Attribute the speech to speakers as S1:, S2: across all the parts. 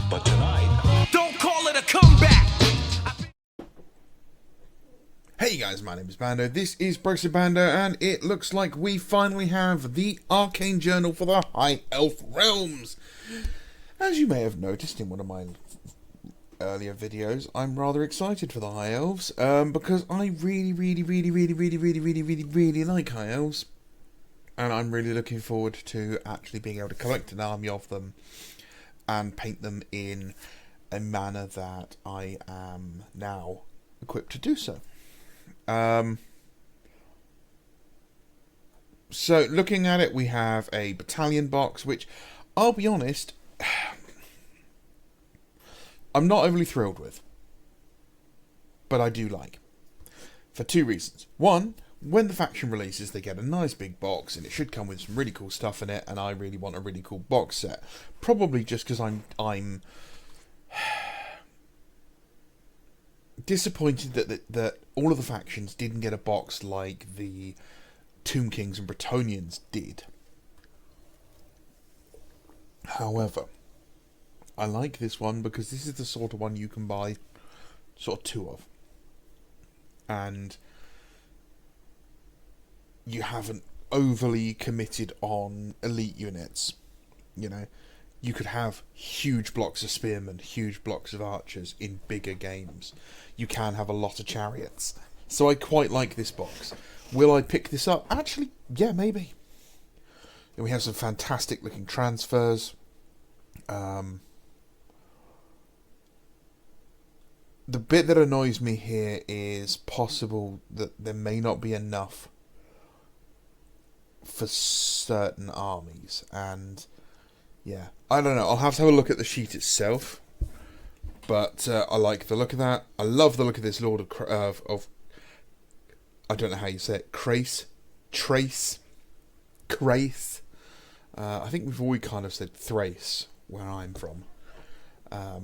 S1: But tonight, don't call it a comeback.
S2: Hey guys, my name is Bando, this is Brexit Bando, and it looks like we finally have the Arcane Journal for the High Elf Realms. As you may have noticed in one of my earlier videos, I'm rather excited for the High Elves, because I really like High Elves. And I'm really looking forward to actually being able to collect an army of them and paint them in a manner that I am now equipped to do so. So looking at it, we have a Battalion box, which I'll be honest, I'm not overly thrilled with, but I do like, for two reasons. One, when the faction releases, they get a nice big box, and it should come with some really cool stuff in it, and I really want a really cool box set. Probably just because I'm disappointed that all of the factions didn't get a box like the Tomb Kings and Bretonnians did. However, I like this one because this is the sort of one you can buy sort of two of. And you haven't overly committed on elite units. You know, you could have huge blocks of spearmen, huge blocks of archers in bigger games. You can have a lot of chariots. So I quite like this box. Will I pick this up? Actually, yeah, maybe. And we have some fantastic looking transfers. The bit that annoys me here is possible that there may not be enough for certain armies, and yeah, I don't know. I'll have to have a look at the sheet itself, but I like the look of that. I love the look of this Lord of I don't know how you say it. Trace. I think we've always kind of said Thrace where I'm from. I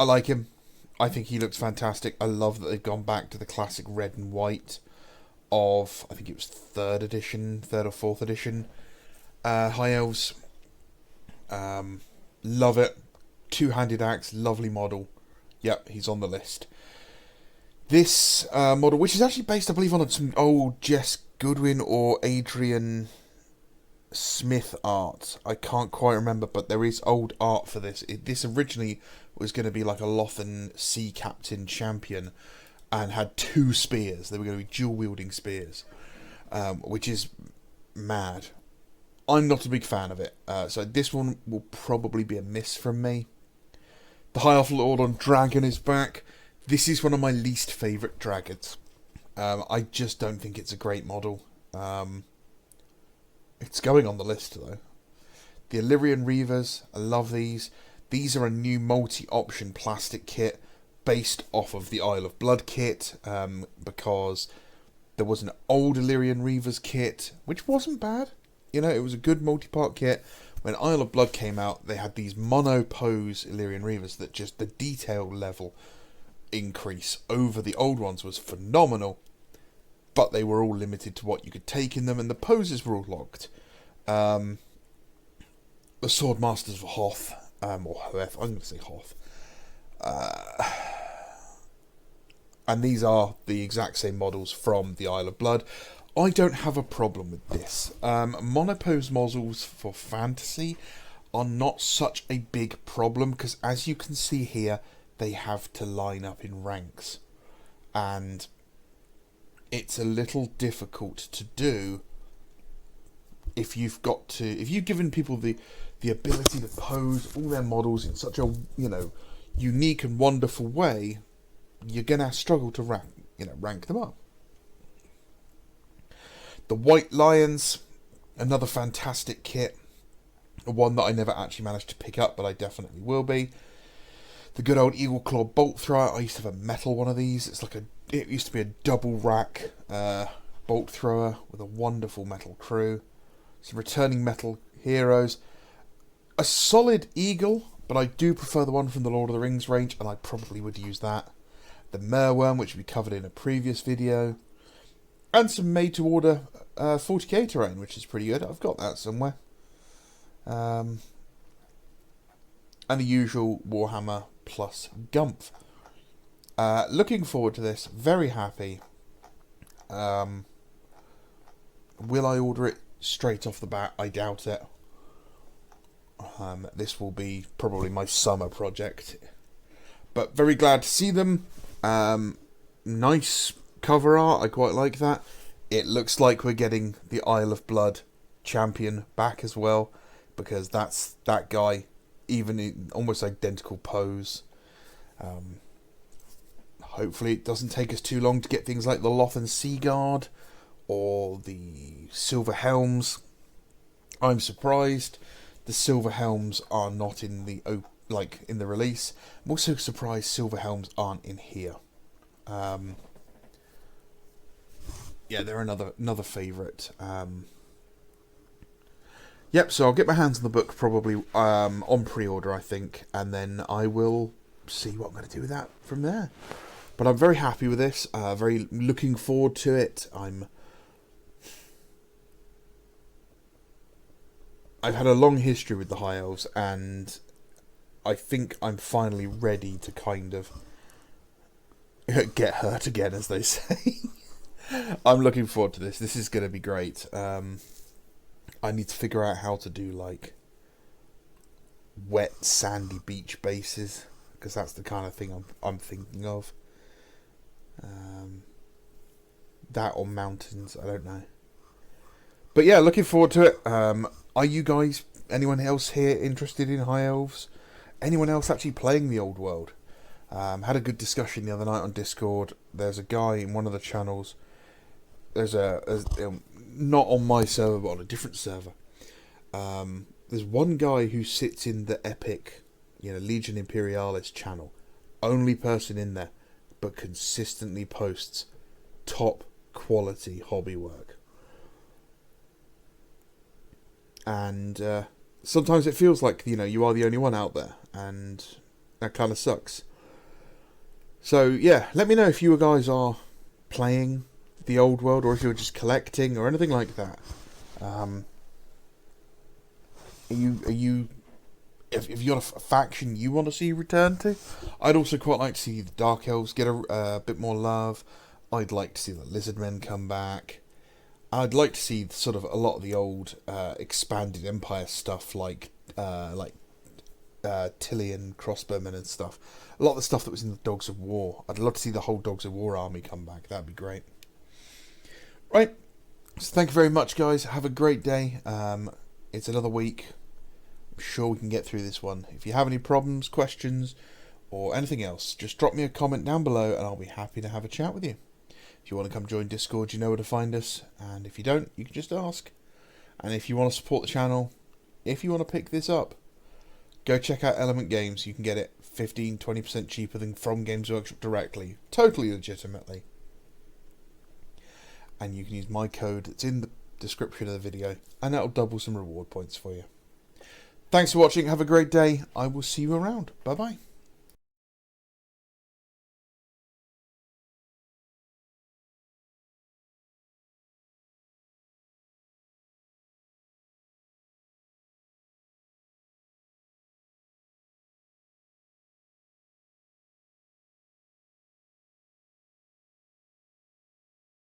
S2: like him. I think he looks fantastic. I love that they've gone back to the classic red and white of, I think it was 3rd or 4th edition High Elves. Love it. Two-handed axe, lovely model. Yep, he's on the list. This model, which is actually based, I believe, on some old Jess Goodwin or Adrian Smith art. I can't quite remember, but there is old art for this. This originally was going to be like a Lothan Sea Captain champion and had 2 spears. They were going to be dual-wielding spears, which is mad. I'm not a big fan of it, so this one will probably be a miss from me. The High Elf Lord on Dragon is back. This is one of my least favourite dragons. I just don't think it's a great model. It's going on the list, though. The Illyrian Reavers, I love these. These are a new multi-option plastic kit based off of the Isle of Blood kit, because there was an old Illyrian Reavers kit, which wasn't bad. You know, it was a good multi-part kit. When Isle of Blood came out, they had these mono-pose Illyrian Reavers that just the detail level increase over the old ones was phenomenal, but they were all limited to what you could take in them, and the poses were all locked. The Sword Masters of Hoth, or Hoeth, I'm going to say Hoth, and these are the exact same models from the Isle of Blood. I don't have a problem with this. Monopose models for fantasy are not such a big problem, because as you can see here, they have to line up in ranks, and it's a little difficult to do if you've given people the ability to pose all their models in such a, you know, unique and wonderful way. You're gonna struggle to rank them up. The White Lions, another fantastic kit, one that I never actually managed to pick up, but I definitely will be. The good old Eagle Claw Bolt Thrower. I used to have a metal one of these. It used to be a double rack bolt thrower with a wonderful metal crew. Some returning metal heroes. A solid eagle, but I do prefer the one from the Lord of the Rings range, and I probably would use that. The Merworm, which we covered in a previous video. And some made-to-order 40k terrain, which is pretty good. I've got that somewhere. and the usual Warhammer plus Gumph. Looking forward to this. Very happy. Will I order it straight off the bat? I doubt it. This will be probably my summer project. But very glad to see them. Nice cover art. I quite like that. It looks like we're getting the Isle of Blood champion back as well, because that's that guy, even in almost identical pose. Hopefully it doesn't take us too long to get things like the Lothan Sea Guard or the Silver Helms. I'm surprised the Silver Helms are not in the in the release. I'm also surprised Silver Helms aren't in here. Yeah, they're another favourite. Yep, so I'll get my hands on the book probably on pre-order, I think, and then I will see what I'm going to do with that from there. But I'm very happy with this. Very looking forward to it. I've had a long history with the High Elves, and I think I'm finally ready to kind of get hurt again, as they say. I'm looking forward to this. This is going to be great. I need to figure out how to do like wet, sandy beach bases, because that's the kind of thing I'm thinking of. That or mountains, I don't know. But yeah, looking forward to it. Are you guys, anyone else here interested in High Elves? Anyone else actually playing the old world? Had a good discussion the other night on Discord. There's a guy in one of the channels. There's not on my server, but on a different server. There's one guy who sits in the Epic, Legion Imperialis channel. Only person in there, but consistently posts top quality hobby work. And sometimes it feels like, you are the only one out there, and that kind of sucks. So yeah, let me know if you guys are playing the old world, or if you're just collecting or anything like that. If you're a faction you want to see return to, I'd also quite like to see the Dark Elves get a bit more love. I'd like to see the Lizardmen come back. I'd like to see sort of a lot of the old expanded Empire stuff, like Tillian crossbowmen and stuff. A lot of the stuff that was in the Dogs of War. I'd love to see the whole Dogs of War army come back. That'd be great. Right. So thank you very much, guys. Have a great day. It's another week. I'm sure we can get through this one. If you have any problems, questions, or anything else, just drop me a comment down below and I'll be happy to have a chat with you. If you want to come join Discord, you know where to find us. And if you don't, you can just ask. And if you want to support the channel, if you want to pick this up, go check out Element Games. You can get it 15-20% cheaper than from Games Workshop directly. Totally legitimately. And you can use my code that's in the description of the video, and that'll double some reward points for you. Thanks for watching. Have a great day. I will see you around. Bye bye.